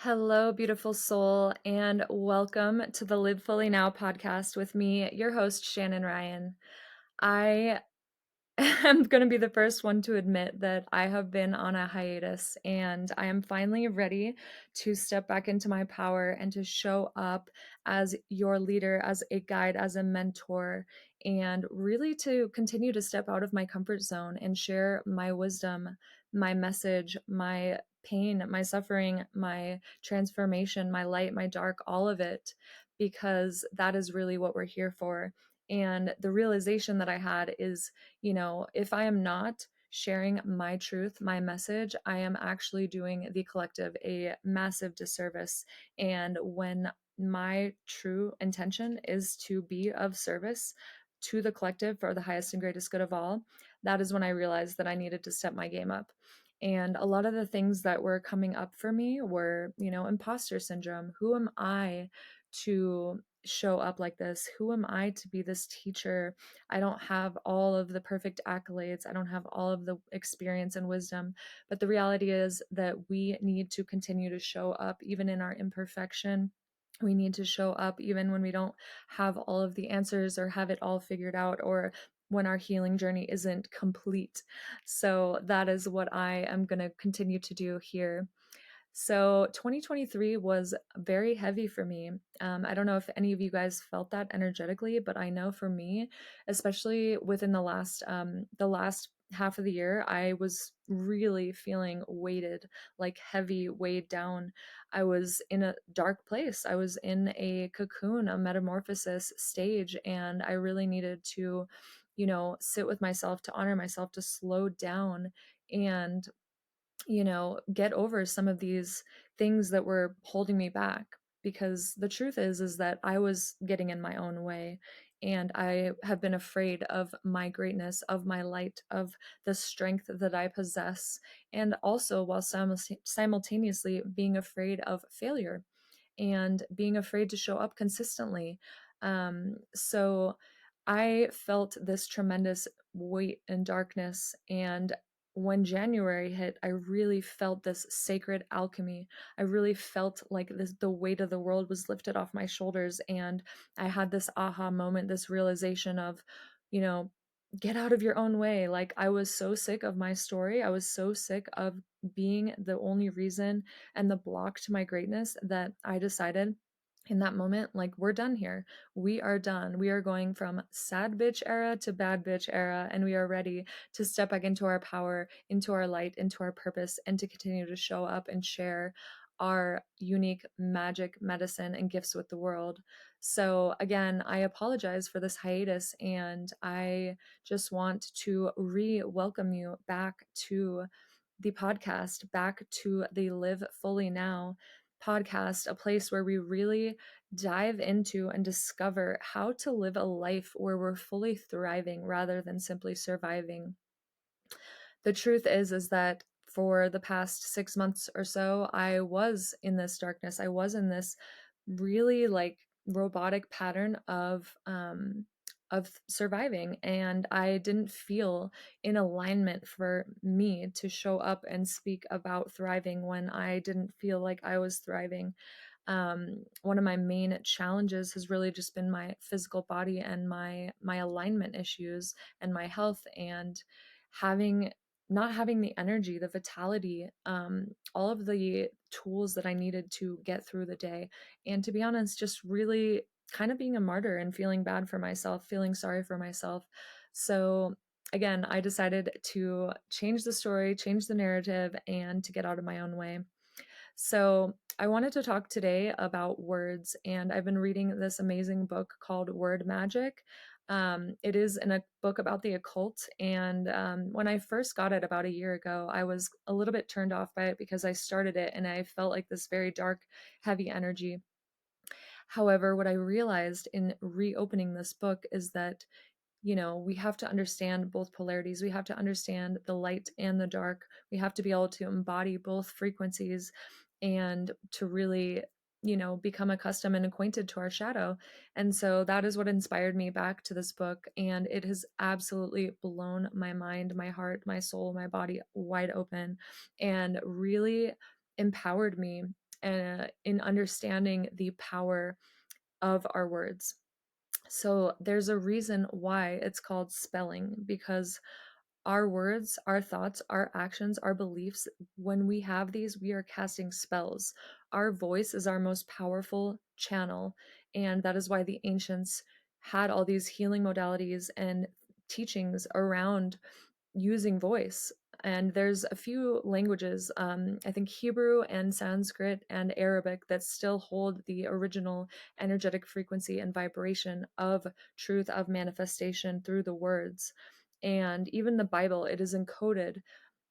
Hello, beautiful soul, and welcome to the Live Fully Now podcast with me, your host, Shannon Ryan. I I'm going to be the first one to admit that I have been on a hiatus and I am finally ready to step back into my power and to show up as your leader, as a guide, as a mentor, and really to continue to step out of my comfort zone and share my wisdom, my message, my pain, my suffering, my transformation, my light, my dark, all of it, because that is really what we're here for. And the realization that I had is, if I am not sharing my truth, my message, I am actually doing the collective a massive disservice. And when my true intention is to be of service to the collective for the highest and greatest good of all, that is when I realized that I needed to step my game up. And a lot of the things that were coming up for me were, imposter syndrome. Who am I to show up like this? Who am I to be this teacher? I don't have all of the perfect accolades. I don't have all of the experience and wisdom. But the reality is that we need to continue to show up even in our imperfection. We need to show up even when we don't have all of the answers or have it all figured out, or when our healing journey isn't complete. So that is what I am going to continue to do here. So 2023 was very heavy for me. I don't know if any of you guys felt that energetically, but I know for me, especially within the last half of the year, I was really feeling weighted, like heavy, weighed down. I was in a dark place. I was in a cocoon, a metamorphosis stage, and I really needed to, sit with myself, to honor myself, to slow down and get over some of these things that were holding me back, because the truth is that I was getting in my own way, and I have been afraid of my greatness, of my light, of the strength that I possess, and also while simultaneously being afraid of failure and being afraid to show up consistently. So I felt this tremendous weight and darkness. And when January hit, I really felt this sacred alchemy. I really felt like the weight of the world was lifted off my shoulders. And I had this aha moment, this realization of, you know, get out of your own way. Like, I was so sick of my story. I was so sick of being the only reason and the block to my greatness that I decided in that moment, like, we're done here. We are done. We are going from sad bitch era to bad bitch era, and we are ready to step back into our power, into our light, into our purpose, and to continue to show up and share our unique magic, medicine, and gifts with the world. So, again, I apologize for this hiatus, and I just want to re welcome you back to the podcast, back to the Live Fully Now podcast, a place where we really dive into and discover how to live a life where we're fully thriving rather than simply surviving. The truth is that for the past 6 months or so, I was in this darkness. I was in this really like robotic pattern of surviving, and I didn't feel in alignment for me to show up and speak about thriving when I didn't feel like I was thriving. One of my main challenges has really just been my physical body and my alignment issues and my health, and having not having the energy, the vitality, all of the tools that I needed to get through the day. And to be honest, just really kind of being a martyr and feeling bad for myself, feeling sorry for myself. So again, I decided to change the story, change the narrative, and to get out of my own way. So, I wanted to talk today about words, and I've been reading this amazing book called Word Magic. It is a book about the occult, and when I first got it about a year ago, I was a little bit turned off by it because I started it and I felt like this very dark, heavy energy. However, what I realized in reopening this book is that we have to understand both polarities. We have to understand the light and the dark. We have to be able to embody both frequencies and to really, become accustomed and acquainted to our shadow. And so that is what inspired me back to this book. And it has absolutely blown my mind, my heart, my soul, my body wide open, and really empowered me in understanding the power of our words. So there's a reason why it's called spelling, because our words, our thoughts, our actions, our beliefs, when we have these, we are casting spells. Our voice is our most powerful channel. And that is why the ancients had all these healing modalities and teachings around using voice. And there's a few languages, I think Hebrew and Sanskrit and Arabic, that still hold the original energetic frequency and vibration of truth, of manifestation through the words. And even the Bible, it is encoded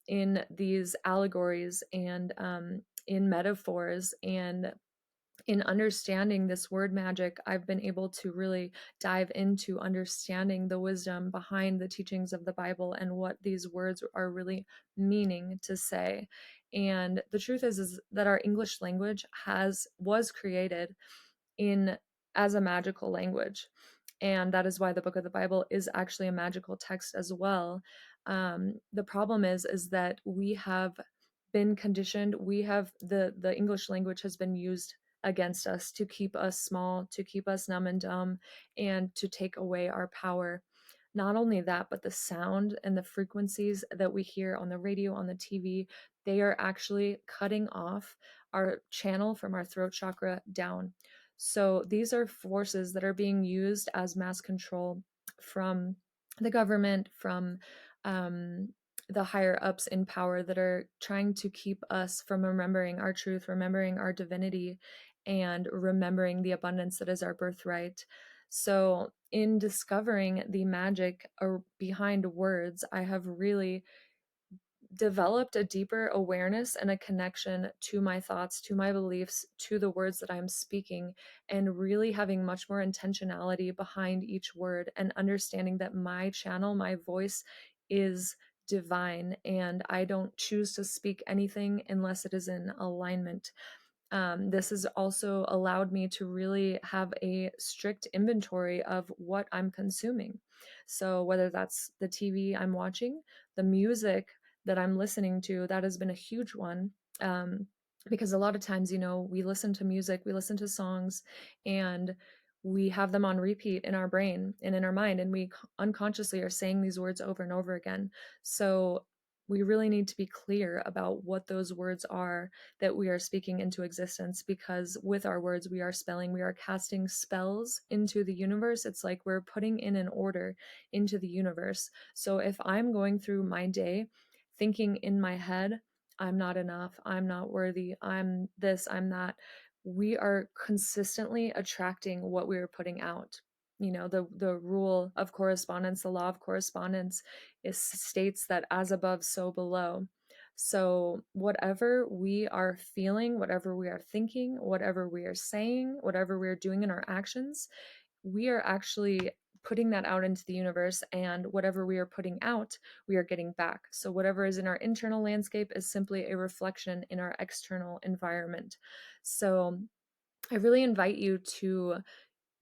in these allegories and in metaphors. And in understanding this word magic, I've been able to really dive into understanding the wisdom behind the teachings of the Bible and what these words are really meaning to say. And the truth is that our English language was created in as a magical language. And that is why the book of the Bible is actually a magical text as well. The problem is that we have been conditioned. We have the English language has been used against us to keep us small, to keep us numb and dumb, and to take away our power. Not only that, but the sound and the frequencies that we hear on the radio, on the TV, they are actually cutting off our channel from our throat chakra down. So these are forces that are being used as mass control from the government, from the higher ups in power, that are trying to keep us from remembering our truth, remembering our divinity, and remembering the abundance that is our birthright. So, in discovering the magic behind words, I have really developed a deeper awareness and a connection to my thoughts, to my beliefs, to the words that I'm speaking, and really having much more intentionality behind each word and understanding that my channel, my voice is divine, and I don't choose to speak anything unless it is in alignment. This has also allowed me to really have a strict inventory of what I'm consuming. So, whether that's the TV I'm watching, the music that I'm listening to, that has been a huge one. Because a lot of times, we listen to music, we listen to songs, and we have them on repeat in our brain and in our mind, and we unconsciously are saying these words over and over again. So, we really need to be clear about what those words are that we are speaking into existence, because with our words we are spelling, we are casting spells into the universe. It's like we're putting in an order into the universe. So if I'm going through my day thinking in my head, I'm not enough, I'm not worthy, I'm this, I'm that, we are consistently attracting what we are putting out. The rule of correspondence, the law of correspondence, states that as above so below. So, whatever we are feeling, whatever we are thinking, whatever we are saying, whatever we are doing in our actions, we are actually putting that out into the universe. And whatever we are putting out, we are getting back. So, whatever is in our internal landscape is simply a reflection in our external environment. So, I really invite you to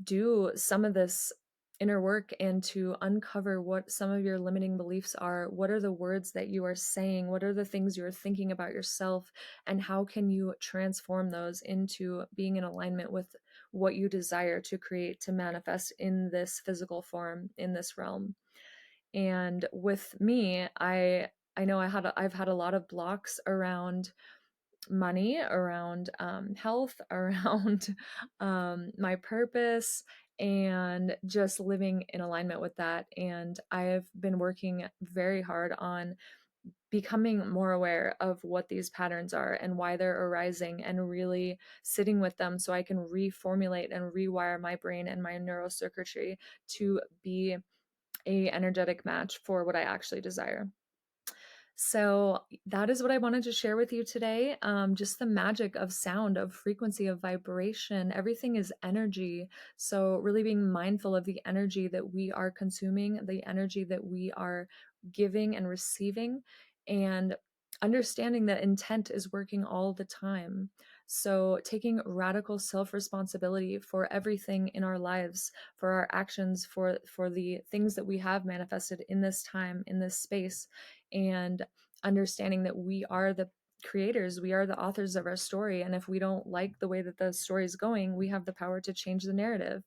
do some of this inner work and to uncover what some of your limiting beliefs are. What are the words that you are saying? What are the things you're thinking about yourself? And how can you transform those into being in alignment with what you desire to create, to manifest in this physical form, in this realm? And with me, I know I've had a lot of blocks around money, around health, around my purpose, and just living in alignment with that. And I've been working very hard on becoming more aware of what these patterns are and why they're arising, and really sitting with them so I can reformulate and rewire my brain and my neurocircuitry to be a energetic match for what I actually desire. So that is what I wanted to share with you today. Just the magic of sound, of frequency, of vibration. Everything is energy. So really being mindful of the energy that we are consuming, the energy that we are giving and receiving, and understanding that intent is working all the time. So taking radical self-responsibility for everything in our lives, for our actions, for the things that we have manifested in this time, in this space, and understanding that we are the creators. We are the authors of our story. And if we don't like the way that the story is going, we have the power to change the narrative.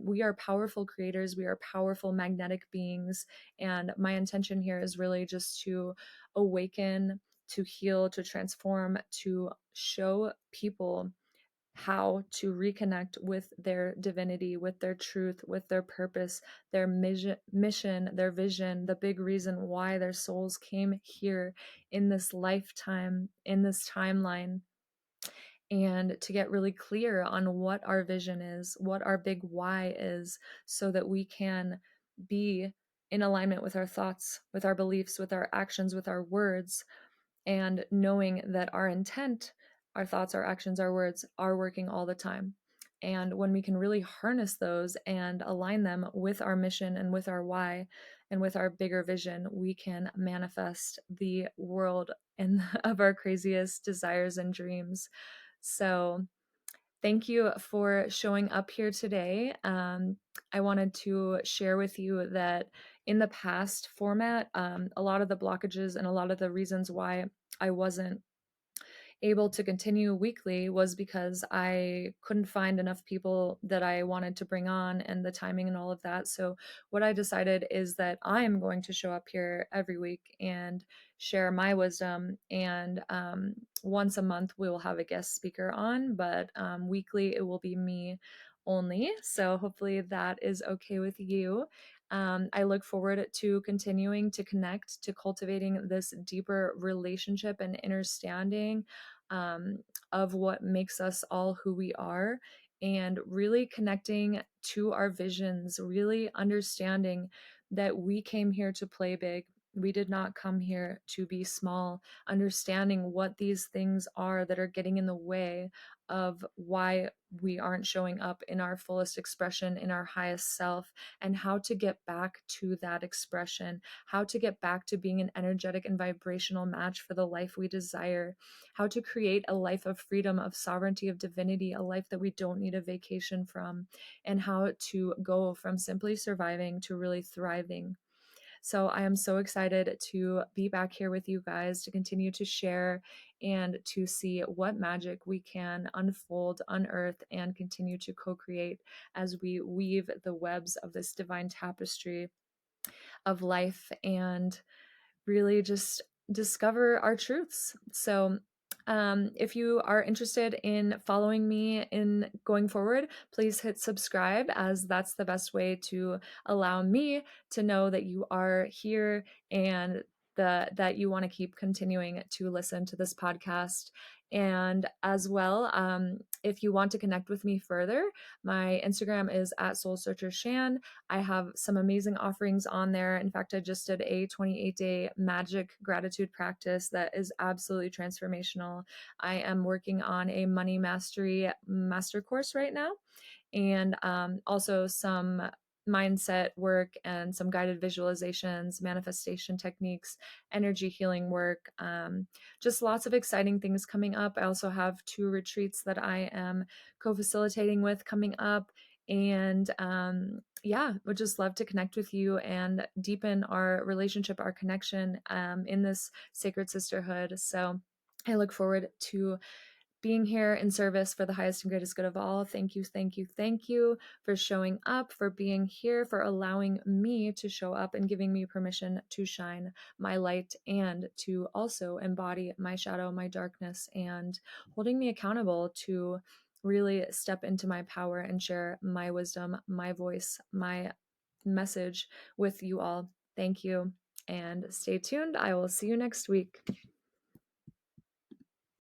We are powerful creators. We are powerful magnetic beings. And my intention here is really just to awaken, to heal, to transform, to show people how to reconnect with their divinity, with their truth, with their purpose, their mission, their vision, the big reason why their souls came here in this lifetime, in this timeline, and to get really clear on what our vision is, what our big why is, so that we can be in alignment with our thoughts, with our beliefs, with our actions, with our words, and knowing that our intent, our thoughts, our actions, our words are working all the time. And when we can really harness those and align them with our mission and with our why and with our bigger vision, we can manifest the world and of our craziest desires and dreams. So, thank you for showing up here today. I wanted to share with you that in the past format, a lot of the blockages and a lot of the reasons why I wasn't able to continue weekly was because I couldn't find enough people that I wanted to bring on and the timing and all of that. So, what I decided is that I am going to show up here every week and share my wisdom. And once a month, we will have a guest speaker on, but weekly, it will be me only. So, hopefully, that is okay with you. I look forward to continuing to connect, to cultivating this deeper relationship and understanding um, of what makes us all who we are, and really connecting to our visions, really understanding that we came here to play big. We did not come here to be small, understanding what these things are that are getting in the way of why we aren't showing up in our fullest expression, in our highest self, and how to get back to that expression, how to get back to being an energetic and vibrational match for the life we desire, how to create a life of freedom, of sovereignty, of divinity, a life that we don't need a vacation from, and how to go from simply surviving to really thriving. So I am so excited to be back here with you guys to continue to share and to see what magic we can unfold, unearth, and continue to co-create as we weave the webs of this divine tapestry of life and really just discover our truths. So, if you are interested in following me in going forward, please hit subscribe, as that's the best way to allow me to know that you are here and that you want to keep continuing to listen to this podcast. And as well, if you want to connect with me further, my Instagram is at Soul Searcher Shan. I have some amazing offerings on there. In fact, I just did a 28-day magic gratitude practice that is absolutely transformational. I am working on a money mastery master course right now, and also some mindset work and some guided visualizations, manifestation techniques, energy healing work, just lots of exciting things coming up. I also have 2 retreats that I am co-facilitating with coming up. And yeah, would just love to connect with you and deepen our relationship, our connection in this sacred sisterhood. So I look forward to being here in service for the highest and greatest good of all. Thank you, thank you, thank you for showing up, for being here, for allowing me to show up and giving me permission to shine my light and to also embody my shadow, my darkness, and holding me accountable to really step into my power and share my wisdom, my voice, my message with you all. Thank you, and stay tuned. I will see you next week.